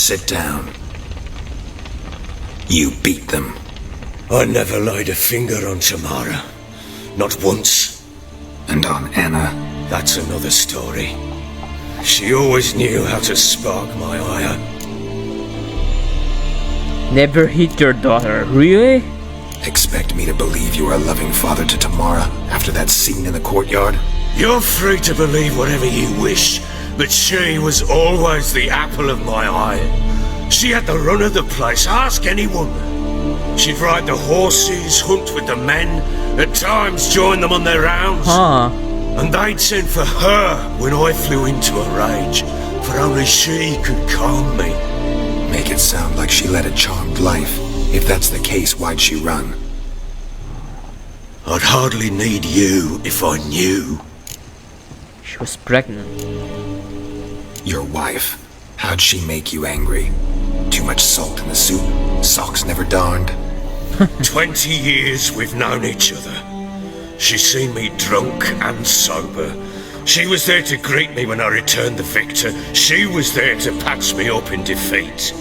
Sit down. You beat them. I never laid a finger on Tamara. Not once. And on Anna? That's another story. She always knew how to spark my ire. Never hit your daughter, really? Expect me to believe you are a loving father to Tamara after that scene in the courtyard? You're free to believe whatever you wish, but she was always the apple of my eye. She had the run of the place, ask anyone. She'd ride the horses, hunt with the men, at times join them on their rounds. And they'd send for her when I flew into a rage, for only she could calm me. Make it sound like she led a charmed life. If that's the case, why'd she run? I'd hardly need you if I knew. She was pregnant. Your wife. How'd she make you angry? Too much salt in the soup? Socks never darned? 20 years we've known each other. She's seen me drunk and sober. She was there to greet me when I returned the victor. She was there to patch me up in defeat.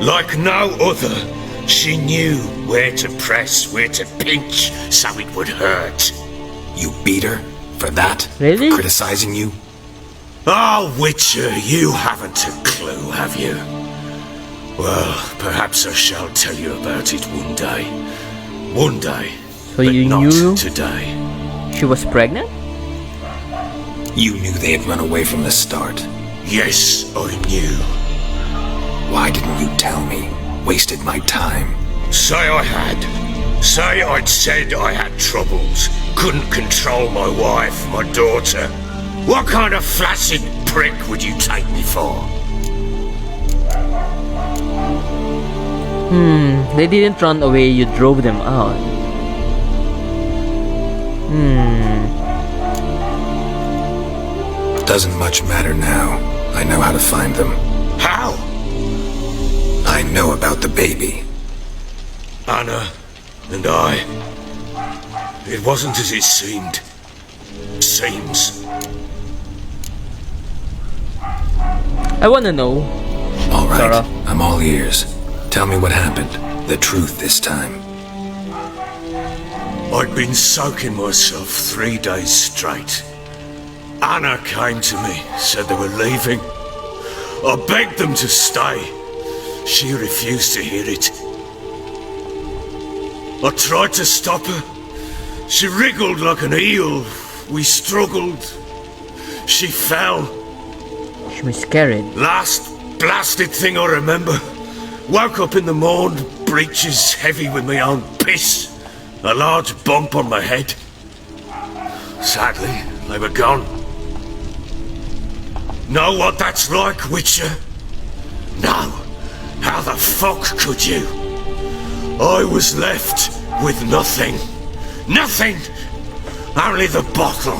Like no other, she knew where to press, where to pinch, so it would hurt. You beat her? For that? Really? For criticizing you? Oh, Witcher, you haven't a clue, have you? Well, perhaps I shall tell you about it one day. One day. So but you not knew today. she was pregnant? You knew they had run away from the start. Yes, I knew. Why didn't you tell me? Wasted my time. Say I had. Say I'd said I had troubles. Couldn't control my wife, my daughter. What kind of flaccid prick would you take me for? They didn't run away, you drove them out. Doesn't much matter now. I know how to find them. How? I know about the baby. Anna and I. It wasn't as it seemed. Seems. I wanna know. All right, Sarah. I'm all ears. Tell me what happened. The truth this time. I'd been soaking myself 3 days straight. Anna came to me, said they were leaving. I begged them to stay. She refused to hear it. I tried to stop her. She wriggled like an eel. We struggled. She fell. She was scared. Last blasted thing I remember. Woke up in the morn, breeches heavy with my own piss. A large bump on my head. Sadly, they were gone. Know what that's like, Witcher? No. How the fuck could you? I was left with nothing. Nothing! Only the bottle.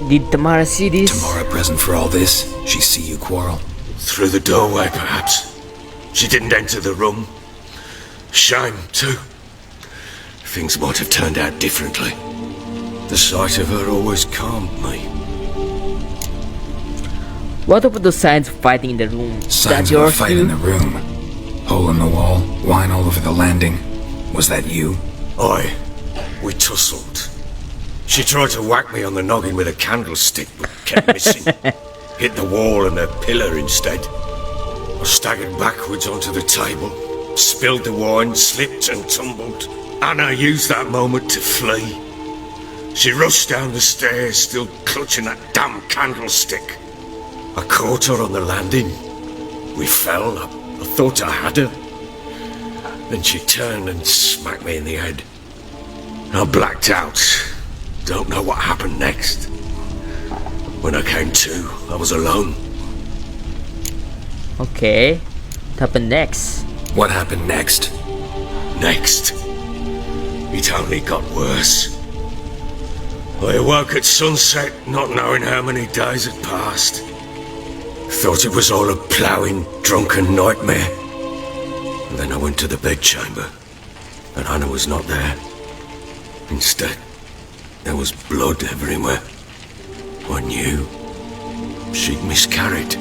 Did Tamara see this? Tamara present for all this? She see you quarrel? Through the doorway, perhaps. She didn't enter the room. Shame, too. Things might have turned out differently. The sight of her always calmed me. What about the signs of fighting in the room? Signs of a fight in the room. Hole in the wall, wine all over the landing. Was that you? We tussled. She tried to whack me on the noggin with a candlestick, but kept missing. Hit the wall and a pillar instead. I staggered backwards onto the table, spilled the wine, slipped and tumbled. Anna used that moment to flee. She rushed down the stairs, still clutching that damn candlestick. I caught her on the landing. We fell. I thought I had her. Then she turned and smacked me in the head. I blacked out. Don't know what happened next. When I came to, I was alone. Okay. What happened next? What happened next? Next. It only got worse. I awoke at sunset, not knowing how many days had passed. Thought it was all a ploughing, drunken nightmare. And then I went to the bedchamber, and Anna was not there. Instead, there was blood everywhere. I knew. she'd miscarried.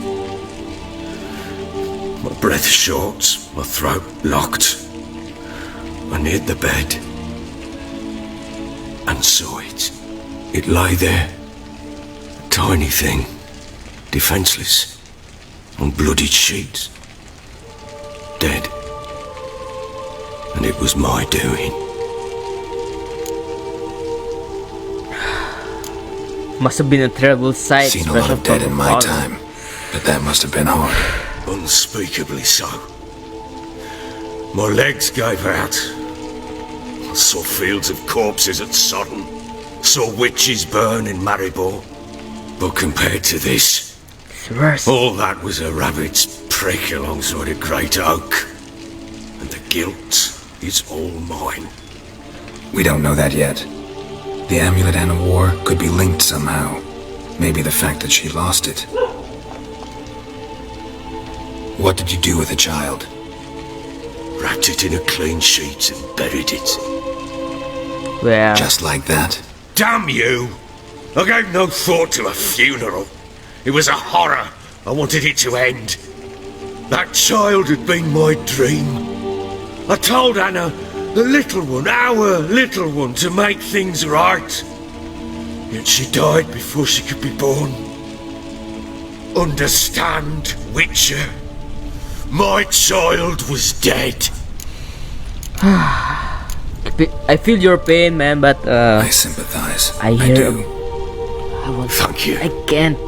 My breath short, my throat locked. I neared the bed and saw it. It lay there, a tiny thing, defenceless, on bloodied sheets, dead. And it was my doing. Must have been a terrible sight. Seen a lot of dead in my time, but that must have been hard. Unspeakably so. My legs gave out. I saw fields of corpses at Sodden. Saw witches burn in Maribor. But compared to this, It's worse. all that was a rabbit's prick alongside a great oak. And the guilt is all mine. We don't know that yet. The amulet and a war could be linked somehow. Maybe the fact that she lost it. What did you do with the child? Wrapped it in a clean sheet and buried it. Well, Just like that? Damn you! I gave no thought to a funeral. It was a horror. I wanted it to end. That child had been my dream. I told Anna, the little one, our little one, to make things right. Yet she died before she could be born. Understand, Witcher? My child was dead. I feel your pain, man, but I sympathize. I hear. do. Thank you. I can't.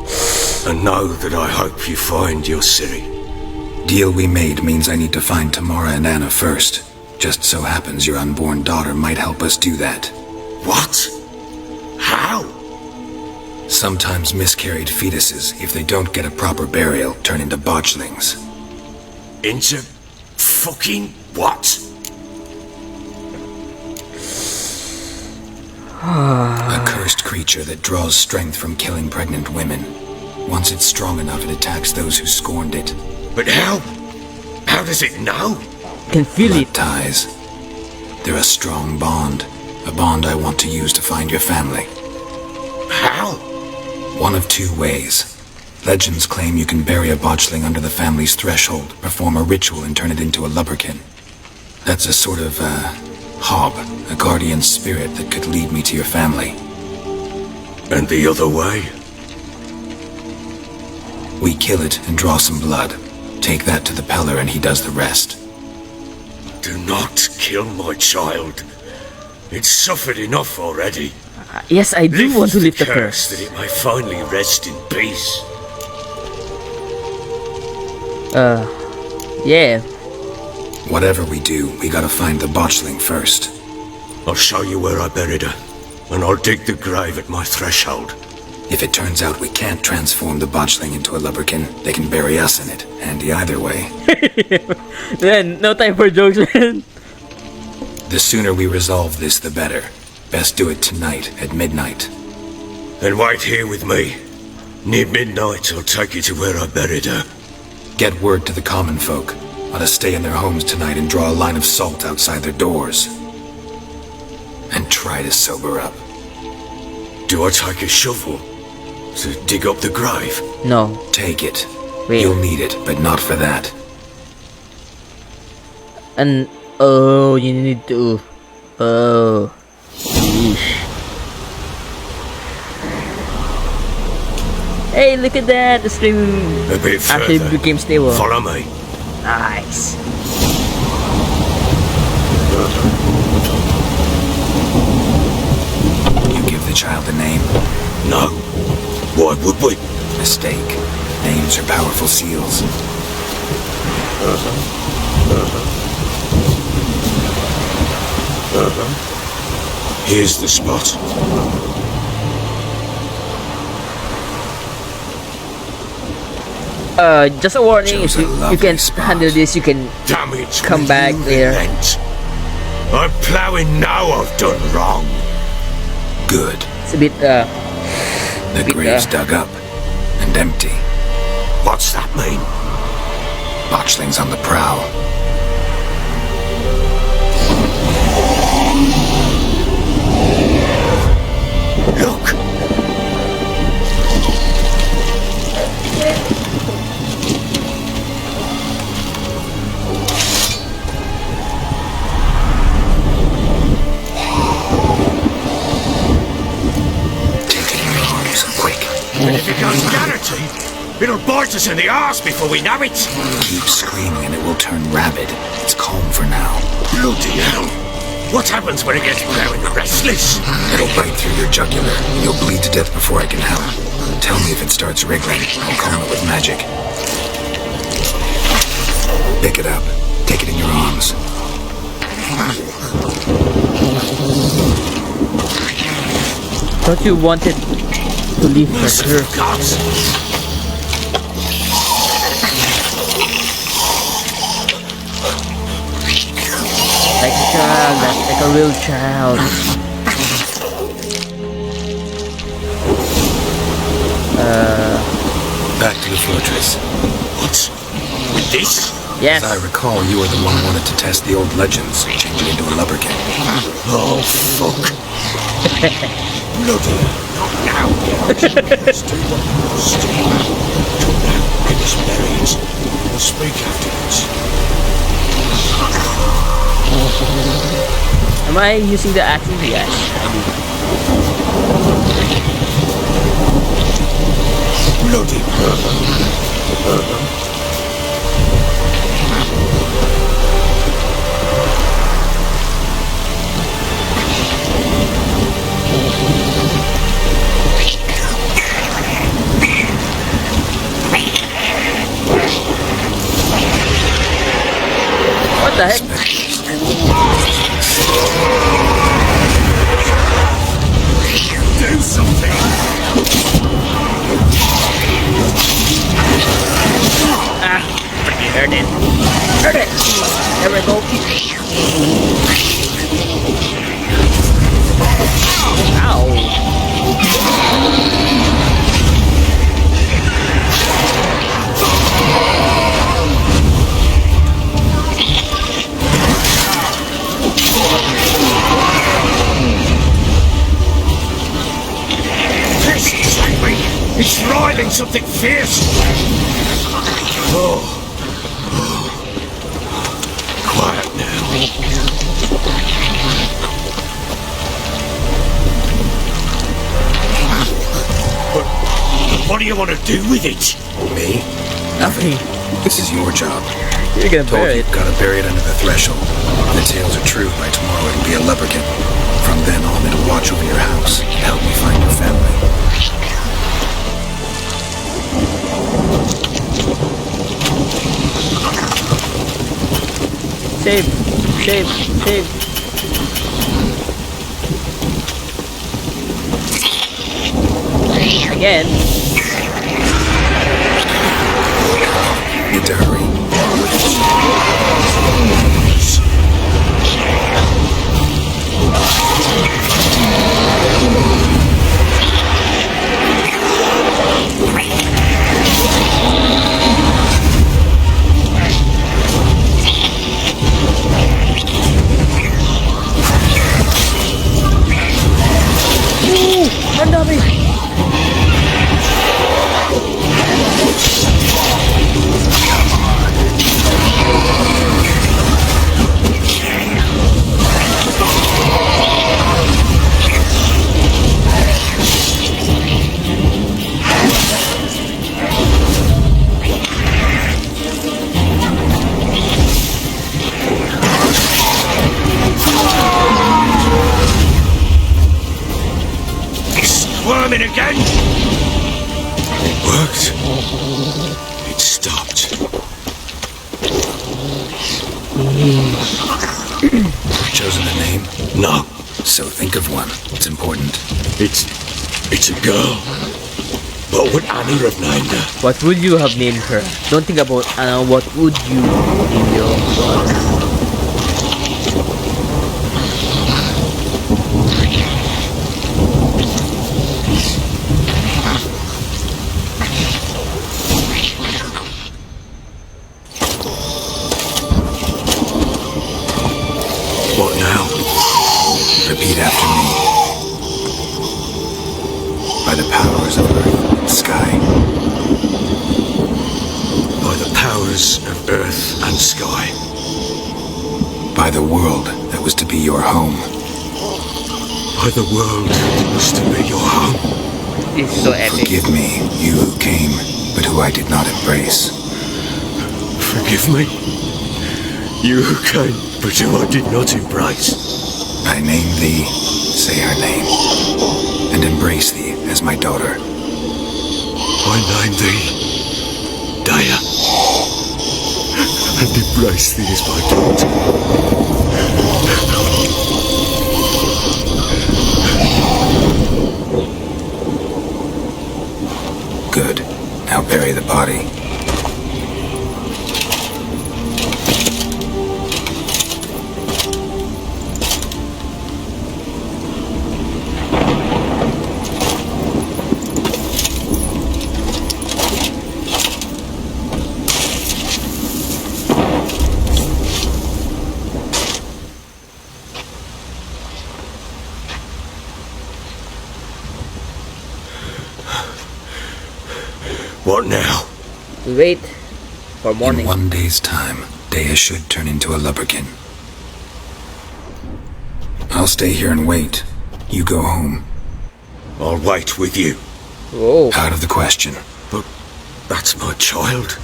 And know that I hope you find your Ciri. Deal we made means I need to find Tamara and Anna first. Just so happens your unborn daughter might help us do that. What? How? Sometimes miscarried fetuses, if they don't get a proper burial, turn into botchlings. Into fucking what? A cursed creature that draws strength from killing pregnant women. Once it's strong enough, it attacks those who scorned it. But how? How does it know? Can feel Blood it. ties. They're a strong bond. A bond I want to use to find your family. How? One of two ways. Legends claim you can bury a botchling under the family's threshold, perform a ritual and turn it into a lubberkin. That's a sort of, hob, a guardian spirit that could lead me to your family. And the other way? We kill it and draw some blood. Take that to the Peller and he does the rest. Do not kill my child. It's suffered enough already. Yes, I do want to lift the curse. that it may finally rest in peace. Yeah. Whatever we do, we gotta find the botchling first. I'll show you where I buried her, and I'll dig the grave at my threshold. If it turns out we can't transform the botchling into a lubberkin, they can bury us in it. Handy either way. Then, no time for jokes, man. The sooner we resolve this, the better. Best do it tonight, at midnight. Then wait here with me. Near midnight, I'll take you to where I buried her. Get word to the common folk. Let us stay in their homes tonight and draw a line of salt outside their doors. And try to sober up. Do I take a shovel to dig up the grave? No. Take it. Wait. You'll need it, but not for that. And oh, you need to. Oh. Yeesh. Hey, look at that! The stream A bit actually further. became stable. Follow me. Nice. You give the child a name. No. Why would we? Mistake. Names are powerful seals. Here's the spot. Just a warning, if Chose a you lovely can't spot. handle this, you can Damage. Come will back you later. relent? I'm ploughing now I've done wrong. Good. it's a bit The grave's dug up and empty. What's that mean? Botchlings on the prowl. Look. It'll bite us in the arse before we know it. Keep screaming and it will turn rabid. It's calm for now. Bloody hell. What happens when it gets very restless? It'll bite through your jugular. You'll bleed to death before I can help. Tell me if it starts wriggling. I'll calm it with magic. Pick it up. Take it in your arms. Thought you wanted to leave her curve. Gods. Like a child, like a real child. Back to the fortress. What? With this? Yes. As I recall, you were the one who wanted to test the old legends, change it into a lubberkin. Oh, fuck. Bloody not now. Let's do what we must do. Come now, get us berries. We'll speak afterwards. Am I using the axes? Yes. Bloody What the heck? do something. Ah, freaking heard it. Heard it. There we go. Ow. This is angry. It's writhing something fierce. Oh. Quiet now. But what do you want to do with it? Me? Nothing. This is your job. You're gonna Told bury you, it. gotta bury it under the threshold. The tales are true. By tomorrow it'll be a lubberkin. From then on, it'll watch over your house and help me find your family. Save. Save. Save. Again. Need to hurry. Run, Dobby. Squirming again. It worked. It stopped. Chosen a name? No, So think of one. It's important. it's a girl. What would Annie have named her? What would you have named her? Don't think about Anna. What would you name your daughter? What now? Repeat after me. By the powers of earth and sky. By the powers of earth and sky. By the world that was to be your home. By the world that was to be your home. This is so epic. Forgive me, you who came. but who I did not embrace. Forgive me. You who came, but who I did not embrace. I name thee, say her name, and embrace thee as my daughter. I name thee, Daya, and embrace thee as my daughter. Good. Now bury the body. What now? Wait for morning. In 1 day's time, Daya should turn into a lubberkin. I'll stay here and wait. You go home. I'll wait with you. Whoa. Out of the question. But that's my child.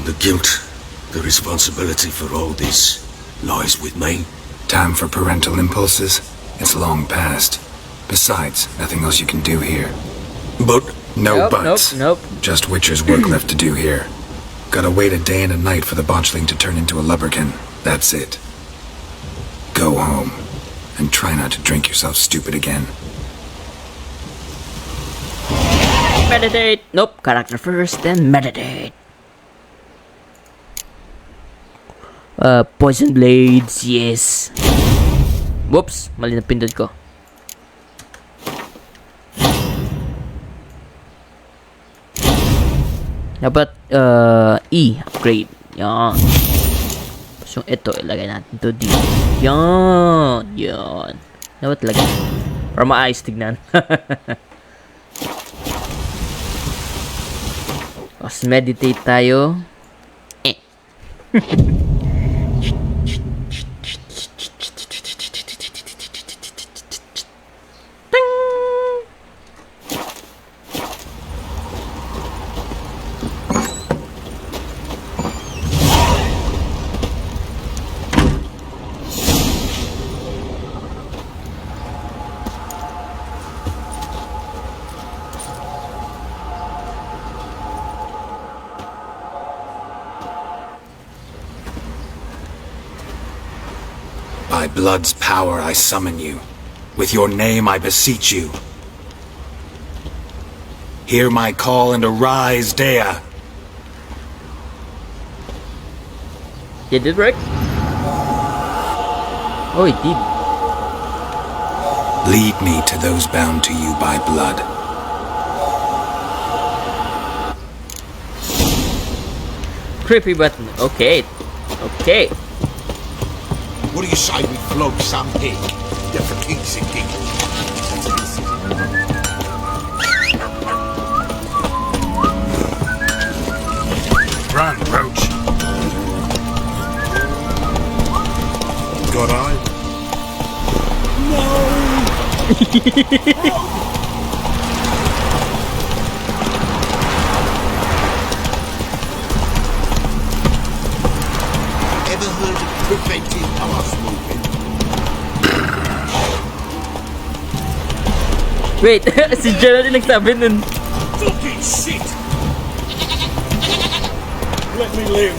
The guilt, the responsibility for all this lies with me. Time for parental impulses? It's long past. Besides, nothing else you can do here. But No Nope, buts. nope. Just Witcher's work left to do here. Gotta wait a day and a night for the botchling to turn into a lubberkin. That's it. Go home. And try not to drink yourself stupid again. Meditate. Nope. Character first, then meditate. Poison blades. Yes. Whoops. Mali na pindot ko. Dapat E upgrade. Yan. So ito ilagay natin to D. Yan. Yan. Dapat lagay. Para maayos tignan. Tapos meditate tayo. By blood's power I summon you. With your name I beseech you. Hear my call and arise, Daya. Did it work? Oh, it did. Lead me to those bound to you by blood. Creepy button. Okay. Okay. What do you say we flog some pig? Yeah, for king's sake. Run, Roach. Got eye? Ever heard of preventive arse movement? Wait, si Geraldine nagsabi nun. Fucking shit! Let me live.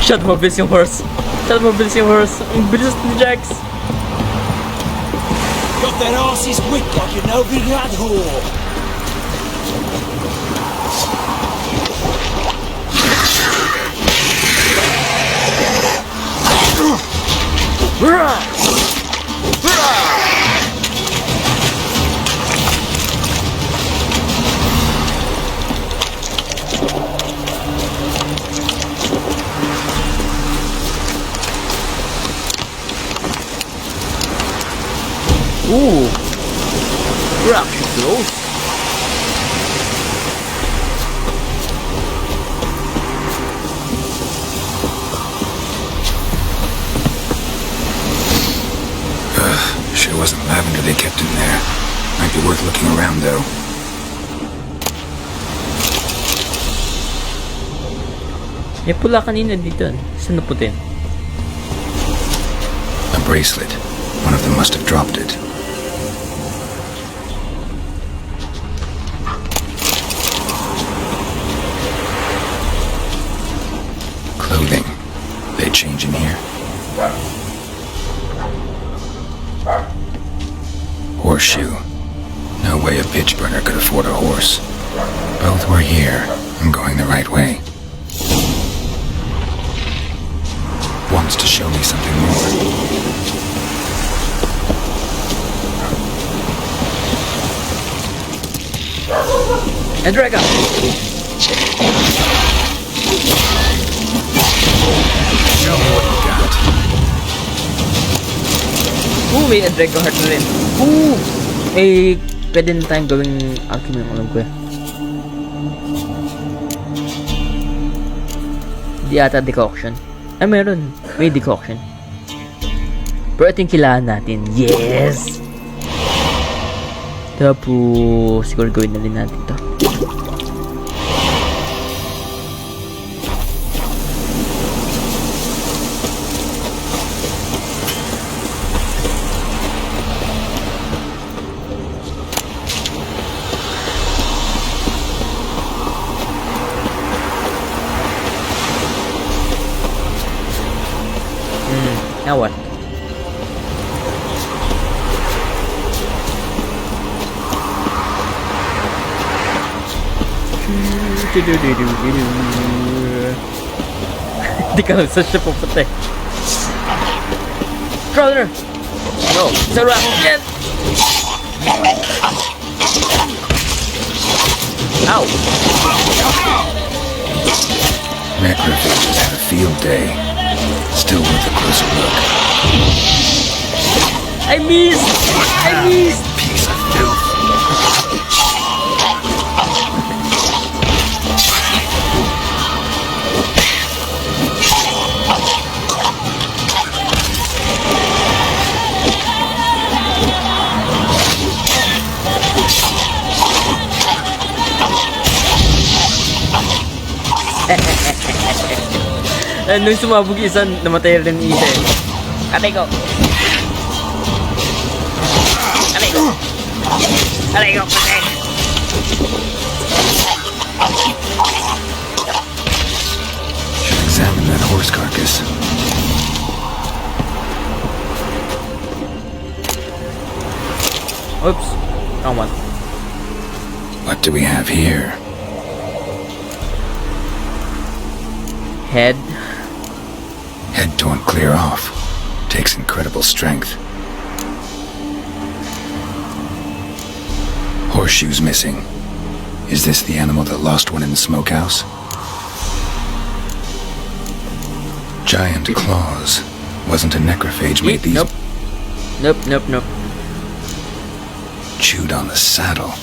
Shut mabilis yung horse. Shut mabilis yung horse. Ang bilis ni Jax. Got that arse's wick like an over glad whore. Ooh. We're actually close. it wasn't lavender they kept in there. Might be worth looking around, though. May pula kanina dito. Saan naputin? A bracelet. One of them must have dropped it. Clothing. They change in here? Horseshoe. No way a pitch burner could afford a horse. Both were here. I'm going the right way. Wants to show me something more. And Dragon! Show me what you got. Ooh, may Dragon heart na rin. Ooh! Eh, pwede na tayong gawing alchemy yung alam ko eh. Di ata decoction. Ay, meron. May decoction. Pero ito yung kailangan natin. Yes! Tapos, siguro gawin na rin natin ito. Now what? Hindi ka lang sa siya pupunta eh. Crowder! No! Sarah! Yan! Ow! Necrophages had a field day. Still worth a closer look. I missed! I missed! Piece of filth. Nung sumabog isa, namatay rin isa eh. Atay ko! Atay ko! Atay ko! Atay! Should examine that horse carcass. Oops. Wrong one. What do we have here? Head. Head torn clear off. Takes incredible strength. Horseshoes missing. Is this the animal that lost one in the smokehouse? Giant claws. Wasn't a necrophage made these... Nope. Nope, nope, nope. Chewed on the saddle.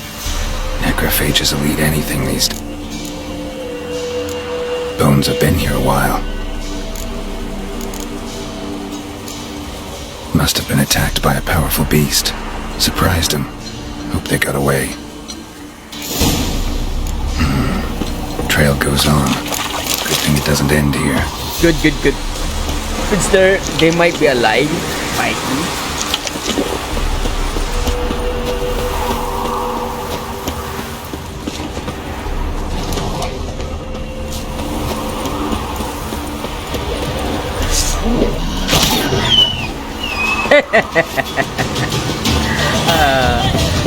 Necrophages will eat anything these... Bones have been here a while. Must have been attacked by a powerful beast. Surprised him. Hope they got away. Trail goes on. Good thing it doesn't end here. Good, good, good. It's there. They might be alive. Might be.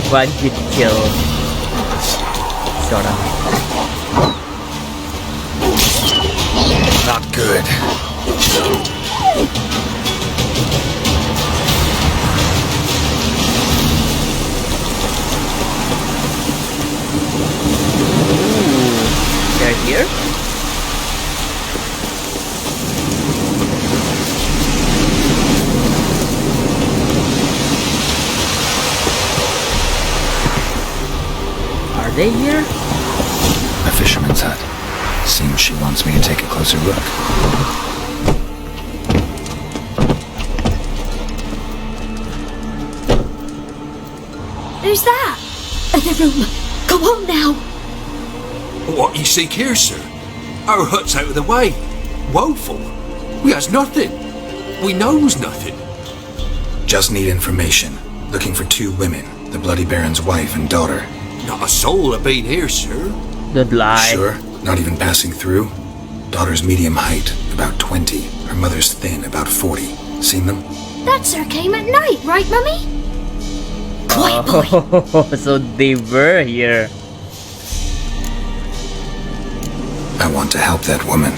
One hit kill. Sorta. Not good. Ooh, they're here? Are they here? A fisherman's hut. Seems she wants me to take a closer look. Who's that? In the room. Go on now. What you seek here, sir? Our hut's out of the way. Woeful. We has nothing. We knows nothing. Just need information. Looking for 2 women, the Bloody Baron's wife and daughter. Not a soul have been here, sir. Don't lie. Sure? Not even passing through? Daughter's medium height, about 20. Her mother's thin, about 40. Seen them? That sir came at night, right, Mummy? Quiet, boy. Oh, so they were here. I want to help that woman.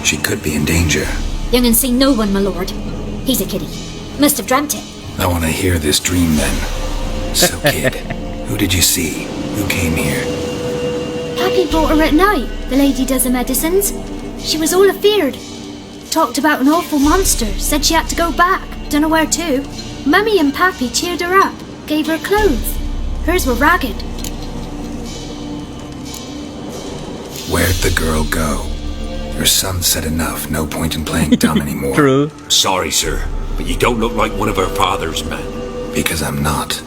She could be in danger. Young and see no one, my lord. He's a kiddie. Must have dreamt it. I want to hear this dream then. So, kid, who did you see? Who came here? Pappy brought her at night. The lady does the medicines. She was all afeared. Talked about an awful monster. Said she had to go back. Dunno where to. Mummy and Pappy cheered her up. Gave her clothes. Hers were ragged. Where'd the girl go? Her son said enough. No point in playing dumb anymore. True. Sorry, sir, but you don't look like one of her father's men. Because I'm not.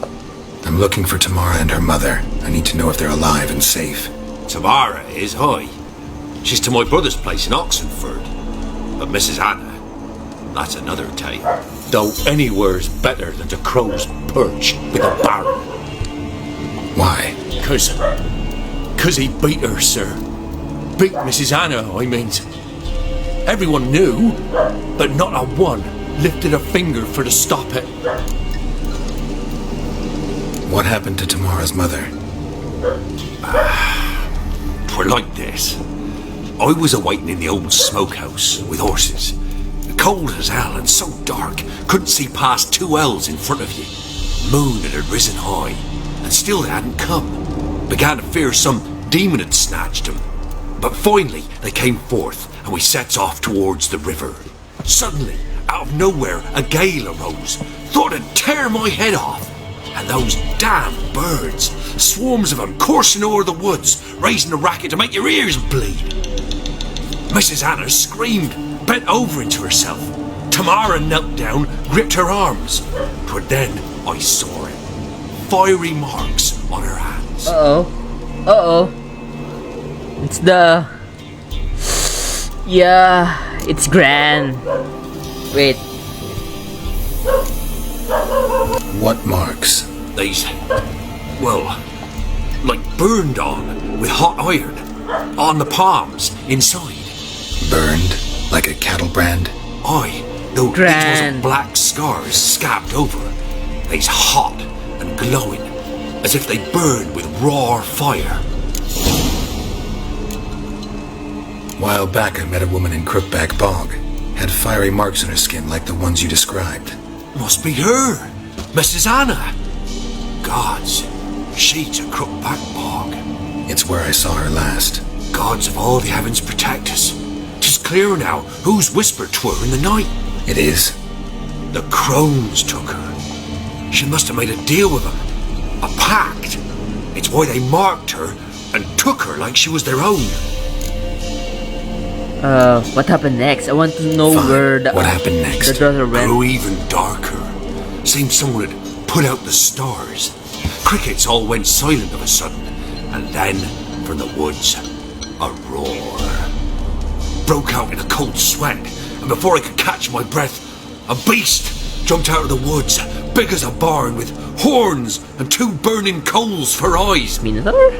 I'm looking for Tamara and her mother. I need to know if they're alive and safe. Tamara is high. She's to my brother's place in Oxenford. But Mrs. Anna, that's another tale. Though anywhere's better than the crow's perch with a baron. Why? Cause he beat her, sir. Beat Mrs. Anna, I mean. Everyone knew, but not a one lifted a finger for to stop it. What happened to Tamara's mother? Twere like this. I was awaiting in the old smokehouse with horses. Cold as hell and so dark, couldn't see past 2 ells in front of you. Moon had risen high, and still they hadn't come. Began to fear some demon had snatched them. But finally they came forth, and we sets off towards the river. Suddenly, out of nowhere, a gale arose. Thought it'd tear my head off. And those damn birds, swarms of them coursing o'er the woods, raising a racket to make your ears bleed. Mrs. Anna screamed, bent over into herself. Tamara knelt down, gripped her arms. But then I saw it. Fiery marks on her hands. Uh-oh. It's the... Yeah, it's Gran. Wait. What marks? These, well, like burned on with hot iron. On the palms, inside. Burned? Like a cattle brand? Aye, though these Grand. wasn't black scars scabbed over. They's hot and glowing, as if they burned with raw fire. While back I met a woman in Crookback Bog. Had fiery marks on her skin like the ones you described. Must be her, Mrs. Anna. Gods, she's a Crookback Bog. It's where I saw her last. Gods of all the heavens protect us. 'Tis clear now whose whisper 'twere in the night. It is? The crones took her. She must have made a deal with them. A pact. It's why they marked her and took her like she was their own. What happened next? I want to know Fine. where the... What happened next? The daughter went. Grew even darker. Seemed someone had put out the stars. Crickets all went silent of a sudden. And then, from the woods, a roar. Broke out in a cold sweat. And before I could catch my breath, a beast jumped out of the woods, big as a barn, with horns and 2 burning coals for eyes. Minotaur?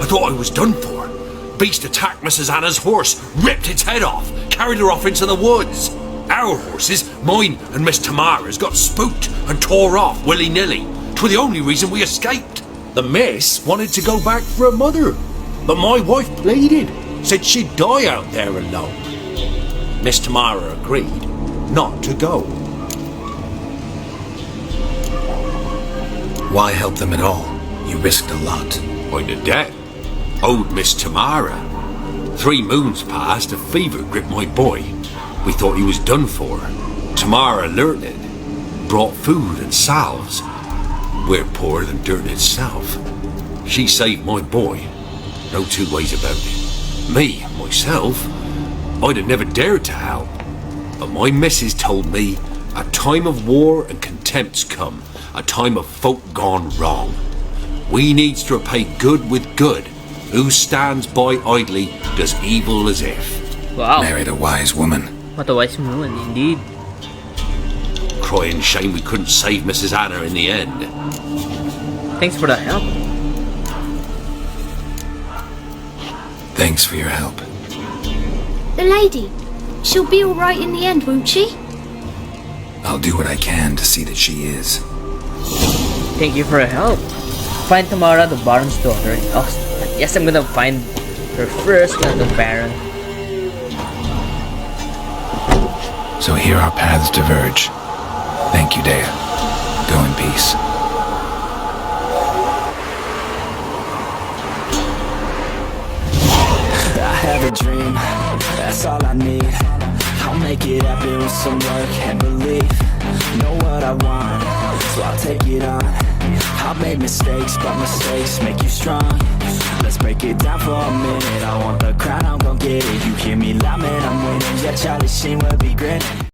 I thought I was done for. Beast attacked Mrs. Anna's horse, ripped its head off, carried her off into the woods. Our horses, mine and Miss Tamara's, got spooked and tore off willy-nilly. 'Twere the only reason we escaped. The miss wanted to go back for her mother, but my wife pleaded, said she'd die out there alone. Miss Tamara agreed not to go. Why help them at all? You risked a lot. I'm a debt. Owed Miss Tamara. 3 moons passed, a fever gripped my boy. We thought he was done for. Tamara learned it. Brought food and salves. We're poorer than dirt itself. She saved my boy. No 2 ways about it. Me, myself, I'd have never dared to help. But my missus told me a time of war and contempt's come, a time of folk gone wrong. We needs to repay good with good. Who stands by idly does evil as if. Wow. Married a wise woman. What a wise woman, indeed. Crying shame we couldn't save Mrs. Anna in the end. Thanks for the help. Thanks for your help. The lady. She'll be all right in the end, won't she? I'll do what I can to see that she is. Thank you for your help. Find Tamara, the Baron's daughter. Oh, yes, I'm gonna find her first and the Baron. So here our paths diverge. Thank you, Dea. Go in peace. I have a dream, that's all I need. I'll make it happen with some work and belief. Know what I want, so I'll take it on. I've made mistakes, but mistakes make you strong. Let's break it down for a minute. I want the crown, I'm gon' get it. You hear me loud, man, I'm winning. Yeah, Charlie Sheen will be grinning.